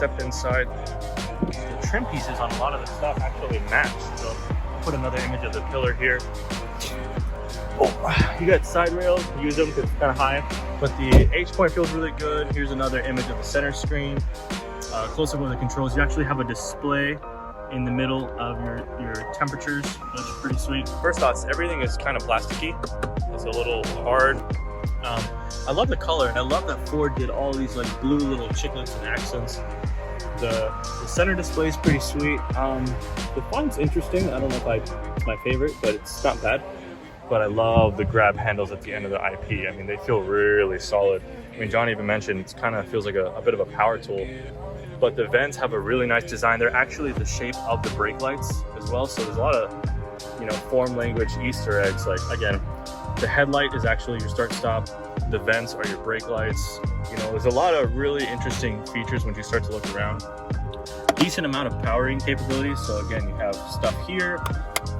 stepped inside. The trim pieces on a lot of the stuff actually match. So I'll put another image of the pillar here. Oh, you got side rails, use them because it's kind of high, but the H-point feels really good. Here's another image of the center screen. Close up of the controls. You actually have a display in the middle of your temperatures. That's pretty sweet. First thoughts, everything is kind of plasticky. It's a little hard. I love the color, and I love that Ford did all these like blue little chiclets and accents. The center display is pretty sweet. The font's interesting. I don't know if it's my favorite, but it's not bad. But I love the grab handles at the end of the IP. I mean, they feel really solid. I mean, John even mentioned it kind of feels like a bit of a power tool. But the vents have a really nice design. They're actually the shape of the brake lights as well. So there's a lot of, form language Easter eggs. Like, again, the headlight is actually your start-stop. The vents are your brake lights. There's a lot of really interesting features when you start to look around. Decent amount of powering capabilities. So again, you have stuff here.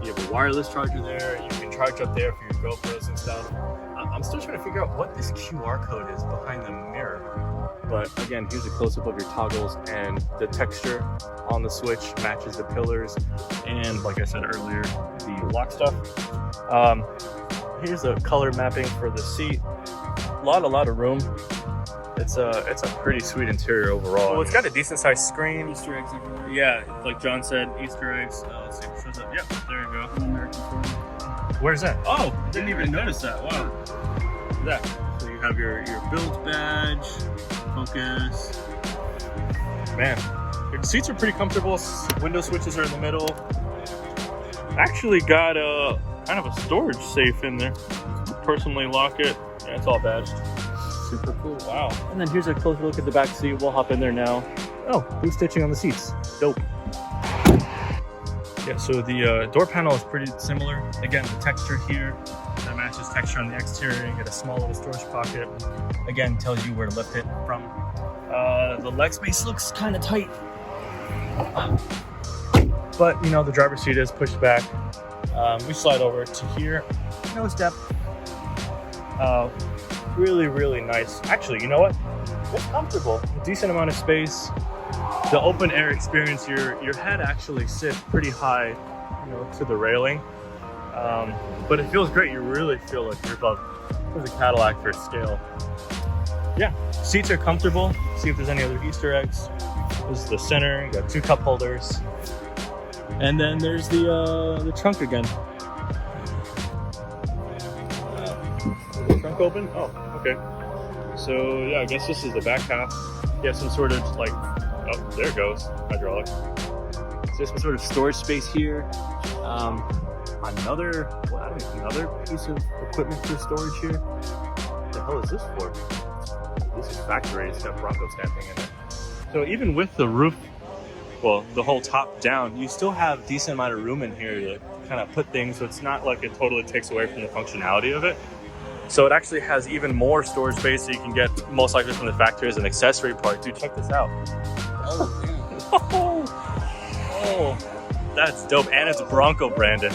You have a wireless charger there. You can charge up there for your GoPros and stuff. I'm still trying to figure out what this QR code is behind the mirror. But again, here's a close-up of your toggles, and the texture on the switch matches the pillars. And like I said earlier, the lock stuff. Here's a color mapping for the seat. A lot of room. It's a pretty sweet interior overall. Well, it's got a decent sized screen. Easter eggs everywhere. Yeah, like John said, Easter eggs. Let's see what shows up. Yep, there you go. Where's that? Oh, I didn't even notice that. Wow. Look at that. So you have your build badge, focus. Man, your seats are pretty comfortable. Window switches are in the middle. Actually got a kind of a storage safe in there. Personally lock it. Yeah, it's all badged. Super cool. Wow. And then here's a closer look at the back seat. We'll hop in there now. Oh, blue stitching on the seats. Dope. Yeah, so the door panel is pretty similar. Again, the texture here that matches texture on the exterior. You get a small little storage pocket. Again, tells you where to lift it from. The leg space looks kind of tight. But, the driver's seat is pushed back. We slide over to here. No step. Really, really nice. Actually, you know what? It's comfortable. A decent amount of space. The open air experience, your head actually sits pretty high, to the railing. But it feels great. You really feel like you're above. There's a Cadillac for scale. Yeah, seats are comfortable. See if there's any other Easter eggs. This is the center. You got 2 cup holders. And then there's the trunk again. Trunk open? Oh, okay. So yeah, I guess this is the back half. You have some sort of oh, there it goes, hydraulic. So there's some sort of storage space here. Another piece of equipment for storage here. What the hell is this for? This is factory. It's got Bronco stamping in it. So even with the roof, well, the whole top down, you still have a decent amount of room in here to kind of put things. So it's not like it totally takes away from the functionality of it. So it actually has even more storage space that you can get most likely from the factory as an accessory part. Dude, check this out. Oh, damn. Oh, that's dope. And it's Bronco branded.